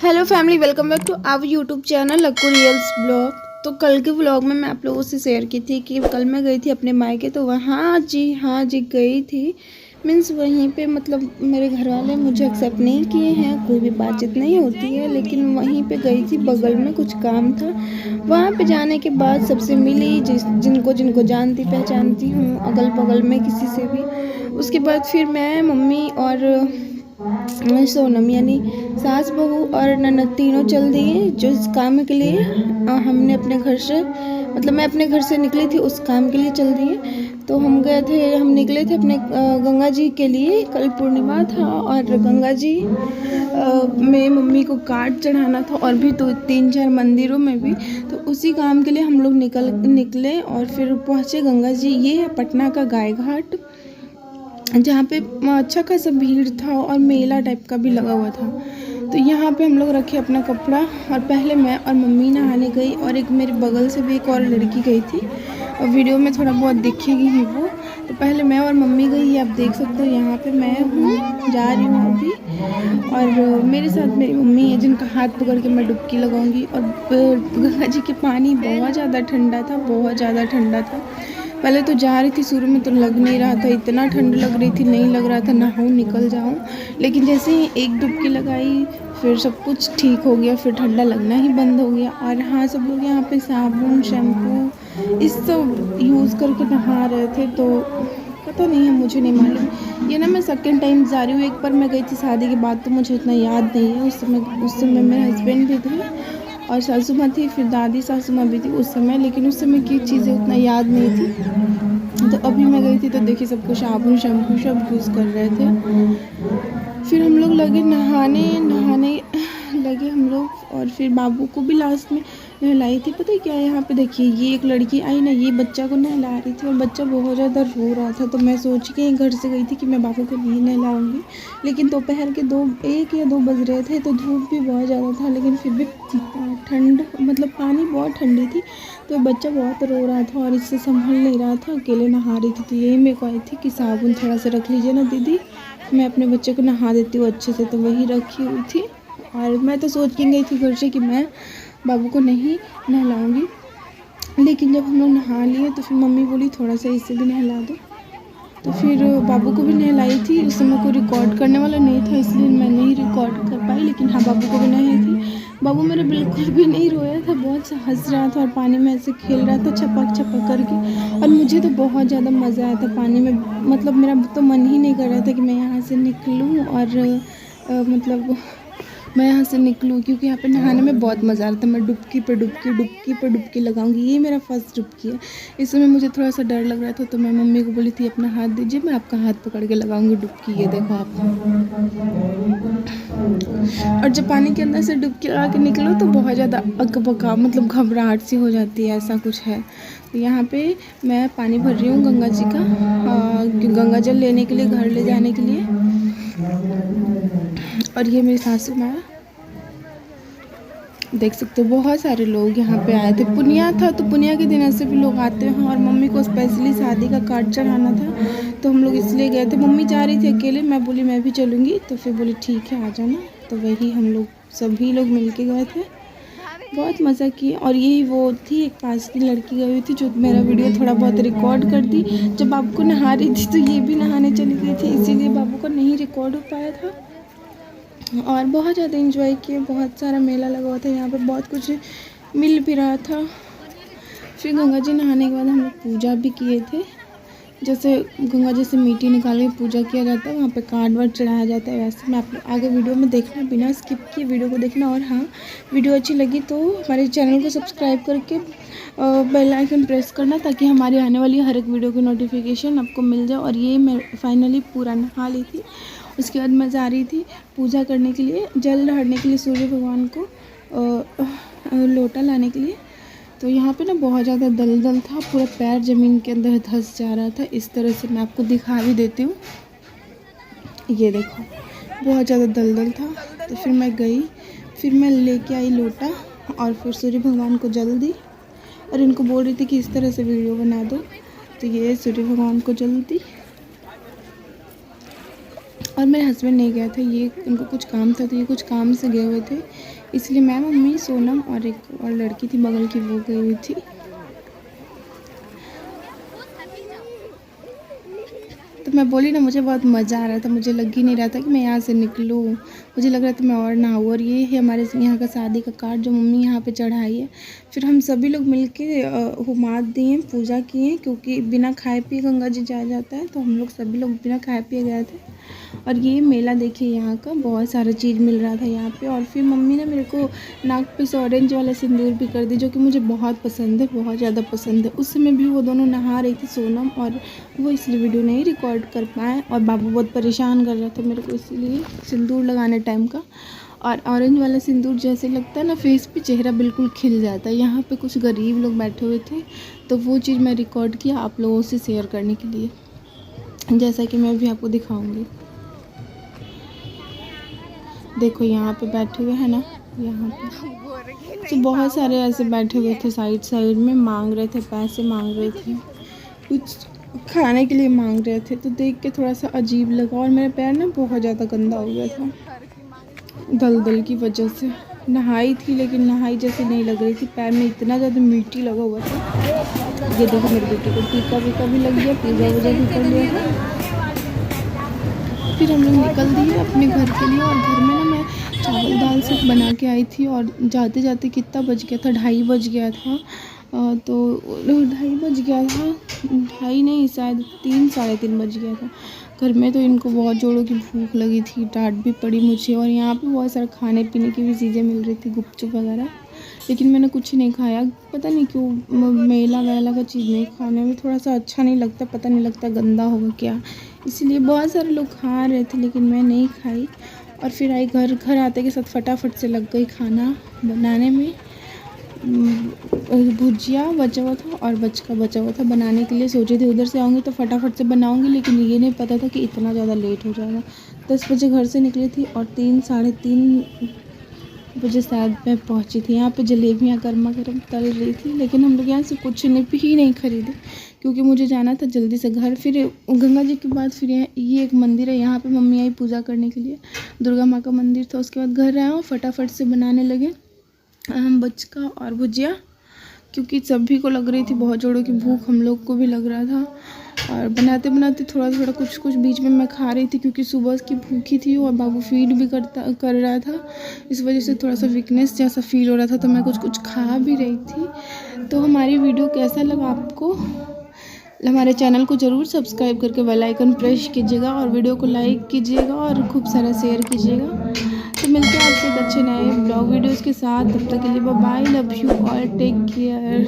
Hello family, welcome back to our YouTube channel Lakku reels vlog. तो कल के vlog में मैं आप लोगों से शेयर की थी कि कल मैं गई थी अपने मायके। तो वहाँ जी गई थी। मीन्स वहीं पे मतलब मेरे घर वाले मुझे एक्सेप्ट नहीं किए हैं, कोई भी बातचीत नहीं होती है, लेकिन वहीं पे गई थी, बगल में कुछ काम था। वहाँ पे जाने के बाद सबसे मिली, जिनको जिनको जानती पहचानती हूँ अगल बगल में किसी से भी। उसके बाद फिर मैं, मम्मी और सोनम यानी सास बहू और ननद तीनों चल दिए जो इस काम के लिए हमने अपने घर से मतलब मैं अपने घर से निकली थी उस काम के लिए चल दिए। तो हम निकले थे अपने गंगा जी के लिए। कल पूर्णिमा था और गंगा जी में मम्मी को काट चढ़ाना था और भी तो 3-4 मंदिरों में भी। तो उसी काम के लिए हम लोग निकले और फिर पहुँचे गंगा जी। ये है पटना का गाय घाट, जहाँ पे अच्छा खासा भीड़ था और मेला टाइप का भी लगा हुआ था। तो यहाँ पे हम लोग रखे अपना कपड़ा और पहले मैं और मम्मी नहाने गई और एक मेरे बगल से भी एक और लड़की गई थी और वीडियो में थोड़ा बहुत दिखेगी ही वो। तो पहले मैं और मम्मी गई, ये आप देख सकते हो। यहाँ पे मैं हूँ, जा रही हूँ अभी, और मेरे साथ मेरी मम्मी है जिनका हाथ पकड़ के मैं डुबकी लगाऊंगी। और गंगा जी के पानी बहुत ज़्यादा ठंडा था, बहुत ज़्यादा ठंडा था। पहले तो जा रही थी, शुरू में तो लग नहीं रहा था, इतना ठंड लग रही थी, नहीं लग रहा था नहाऊं निकल जाऊं। लेकिन जैसे ही एक डुबकी लगाई फिर सब कुछ ठीक हो गया, फिर ठंडा लगना ही बंद हो गया। और हाँ, सब लोग यहाँ पे साबुन शैम्पू इस सब यूज़ करके नहा रहे थे। तो पता नहीं है, मुझे नहीं मालूम। ये ना मैं सेकेंड टाइम जा रही हूँ। एक बार मैं गई थी शादी के बाद, तो मुझे उतना याद नहीं है। उस समय मेरे हस्बैंड भी थे और सासू माँ थी, फिर दादी सासू माँ भी थी उस समय, लेकिन उस समय की चीज़ें उतना याद नहीं थी। तो अभी मैं गई थी तो देखिए सब कुछ साबुन शैम्पू सब यूज़ कर रहे थे। फिर हम लोग लगे नहाने लगे हम लोग। और फिर बाबू को भी लास्ट में नहलाई थी। पता है क्या, यहाँ पे देखिए ये एक लड़की आई ना, ये बच्चा को नहला रही थी और बच्चा बहुत ज़्यादा रो रहा था। तो मैं सोच के घर से गई थी कि मैं बाबू को नहीं नहलाऊंगी, लेकिन दोपहर के 1 या 2 बज रहे थे, तो धूप भी बहुत ज़्यादा था, लेकिन फिर भी ठंड मतलब पानी बहुत ठंडी थी। तो बच्चा बहुत रो रहा था और इससे संभल नहीं रहा था, अकेले नहा रही थी। तो यही मेरे को आई थी कि साबुन थोड़ा सा रख लीजिए ना दीदी, मैं अपने बच्चे को नहा देती हूँ अच्छे से। तो वही रखी हुई थी और मैं तो सोच के गई थी घर से कि मैं बाबू को नहीं नहलाऊंगी। लेकिन जब हम लोग नहा लिए तो फिर मम्मी बोली थोड़ा सा इसे भी नहला दो। तो फिर बाबू को भी नहलाई थी। उस समय कोई रिकॉर्ड करने वाला नहीं था, इसलिए मैं नहीं रिकॉर्ड कर पाई, लेकिन हाँ बाबू को भी नहलाई थी। बाबू मेरा बिल्कुल भी नहीं रोया था, बहुत सा हंस रहा था और पानी में ऐसे खेल रहा था छपक छपक करके। और मुझे तो बहुत ज़्यादा मज़ा आया था पानी में, मतलब मेरा तो मन ही नहीं कर रहा था कि मैं यहाँ से निकलूँ और मतलब मैं यहाँ से निकलूँ, क्योंकि यहाँ पे नहाने में बहुत मज़ा आ रहा था। मैं डुबकी पे डुबकी लगाऊंगी। ये मेरा फर्स्ट डुबकी है। इस समय मुझे थोड़ा सा डर लग रहा था, तो मैं मम्मी को बोली थी अपना हाथ दीजिए, मैं आपका हाथ पकड़ के लगाऊंगी डुबकी। ये देखो आप। और जब पानी के अंदर से डुबकी लगा के निकलो तो बहुत ज़्यादा अकबका मतलब घबराहट सी हो जाती है, ऐसा कुछ है। तो यहाँ पे मैं पानी भर रही हूँ गंगा जी का, गंगा जल लेने के लिए, घर ले जाने के लिए। और ये मेरी सासू माँ, देख सकते हो बहुत सारे लोग यहाँ पे आए थे। पुनिया था तो पुनिया के दिन ऐसे भी लोग आते हैं। और मम्मी को स्पेशली शादी का कार्ड चढ़ाना था, तो हम लोग इसलिए गए थे। मम्मी जा रही थी अकेले, मैं बोली मैं भी चलूँगी, तो फिर बोली ठीक है आ जाना। तो वही हम लोग सभी लोग मिल के गए थे, बहुत मज़ा किए। और यही वो थी, एक पास की लड़की गई हुई थी जो मेरा वीडियो थोड़ा बहुत रिकॉर्ड कर दी। जब बाबू को नहा रही थी तो ये भी नहाने चली गई थी, इसीलिए बाबू को नहीं रिकॉर्ड हो पाया था। और बहुत ज़्यादा एंजॉय किए, बहुत सारा मेला लगा हुआ था यहाँ पे, बहुत कुछ मिल भी रहा था। फिर गंगा जी नहाने के बाद हम लोग पूजा भी किए थे। जैसे गंगा जी से मिट्टी निकाल के पूजा किया जाता है, वहाँ पे कार्ड वार्ड चढ़ाया जाता है, वैसे मैं आप आगे वीडियो में देखना, बिना स्किप किए वीडियो को देखना। और हाँ, वीडियो अच्छी लगी तो हमारे चैनल को सब्सक्राइब करके बेल आइकन प्रेस करना, ताकि हमारी आने वाली हर एक वीडियो की नोटिफिकेशन आपको मिल जाए। और ये मैं फाइनली पूरा नहा ली थी। उसके बाद मैं जा रही थी पूजा करने के लिए, जल ढारने के लिए सूर्य भगवान को लोटा लाने के लिए। तो यहाँ पे ना बहुत ज़्यादा दलदल था, पूरा पैर ज़मीन के अंदर धंस जा रहा था। इस तरह से मैं आपको दिखा भी देती हूँ, ये देखो बहुत ज़्यादा दलदल था। तो फिर मैं गई, फिर मैं लेके आई लोटा और फिर सूर्य भगवान को जल दी। और इनको बोल रही थी कि इस तरह से वीडियो बना दो, तो ये सूर्य भगवान को जल दी। और मेरे हस्बैंड नहीं गए थे, ये उनको कुछ काम था तो ये कुछ काम से गए हुए थे, इसलिए मैं, मम्मी, सोनम और एक और लड़की थी बगल की, वो गई हुई थी। तो मैं बोली ना, मुझे बहुत मज़ा आ रहा था, मुझे लग ही नहीं रहा था कि मैं यहाँ से निकलूँ, मुझे लग रहा था मैं और नहाऊँ। और ये है हमारे यहाँ का शादी का कार्ड जो मम्मी यहाँ पे चढ़ाई है। फिर हम सभी लोग मिलके हुमात दिए, पूजा किए, क्योंकि बिना खाए पिए गंगा जी जाया जाता है, तो हम लोग सभी लोग बिना खाए पिए गए थे। और ये मेला देखिए यहाँ का, बहुत सारा चीज़ मिल रहा था यहाँ पे। और फिर मम्मी ने मेरे को नाक पे से ऑरेंज वाला सिंदूर भी कर दी, जो कि मुझे बहुत पसंद है, बहुत ज़्यादा पसंद है। उस समय भी वो दोनों नहा रही थी, सोनम और वो, इसलिए वीडियो नहीं रिकॉर्ड कर पाए। और बाबू बहुत परेशान कर रहा था मेरे को, इसीलिए सिंदूर लगाने टाइम का। और ऑरेंज वाला सिंदूर जैसे लगता है ना फेस पे, चेहरा बिल्कुल खिल जाता है। यहाँ पे कुछ गरीब लोग बैठे हुए थे, तो वो चीज़ मैं रिकॉर्ड किया आप लोगों से शेयर करने के लिए, जैसा कि मैं भी आपको दिखाऊंगी। देखो यहाँ पे बैठे हुए हैं ना, यहाँ पे तो बहुत सारे ऐसे बैठे हुए थे, साइड साइड में मांग रहे थे, पैसे मांग रहे थे, कुछ खाने के लिए मांग रहे थे। तो देख के थोड़ा सा अजीब लगा। और मेरा पैर ना बहुत ज़्यादा गंदा हो गया था दलदल की वजह से। नहाई थी लेकिन नहाई जैसे नहीं लग रही थी, पैर में इतना ज़्यादा मिट्टी लगा हुआ था। ये देखो मेरे बेटे को टीका वीका भी लग गया, पूजा वूजा भी कर लिया था। फिर हम लोग निकल दिए अपने घर के लिए। और घर में ना मैं चावल दाल सब बना के आई थी, और जाते जाते कितना बज गया था, 2:30 बज गया था। तो 2:30 बज गया था, 2:30 नहीं, शायद 3, 3:30 बज गया था। घर में तो इनको बहुत जोरों की भूख लगी थी, डांट भी पड़ी मुझे। और यहाँ पे बहुत सारे खाने पीने की भी चीज़ें मिल रही थी, गुपचुप वगैरह, लेकिन मैंने कुछ नहीं खाया। पता नहीं क्यों, मेला वेला का चीज़ नहीं खाने में थोड़ा सा अच्छा नहीं लगता, पता नहीं लगता गंदा होगा क्या, इसलिए बहुत सारे लोग खा रहे थे लेकिन मैं नहीं खाई। और फिर आई घर आते के साथ फटाफट से लग गई खाना बनाने में। भुजिया बचा हुआ था और बचका बचा हुआ था बनाने के लिए। सोची थी उधर से आऊँगी तो फटाफट से बनाऊँगी, लेकिन ये नहीं पता था कि इतना ज़्यादा लेट हो जाएगा। 10 बजे घर से निकली थी और 3, 3:30 बजे शायद मैं पहुंची थी। यहाँ पे जलेबियाँ गर्मा गर्म तल रही थी, लेकिन हम लोग यहाँ से कुछ ही नहीं खरीदे, क्योंकि मुझे जाना था जल्दी से घर। फिर गंगा जी के बाद फिर ये एक मंदिर है, यहाँ पे मम्मी आई पूजा करने के लिए, दुर्गा माँ का मंदिर था। उसके बाद घर आया और फटाफट से बनाने लगे बचका और भुजिया, क्योंकि सभी को लग रही थी बहुत जोरों की भूख, हम लोग को भी लग रहा था। और बनाते बनाते थोड़ा थोड़ा कुछ बीच में मैं खा रही थी, क्योंकि सुबह की भूखी थी और बाबू फीड भी कर रहा था, इस वजह से थोड़ा सा वीकनेस जैसा फील हो रहा था, तो मैं कुछ खा भी रही थी। तो हमारी वीडियो कैसा लगा आपको? हमारे चैनल को ज़रूर सब्सक्राइब करके बेल आइकन प्रेस कीजिएगा, और वीडियो को लाइक कीजिएगा और खूब सारा शेयर कीजिएगा। तो मिलते हैं आपसे एक अच्छे नए ब्लॉग वीडियोज़ के साथ, तब तक के लिए bye bye, love you all, take care.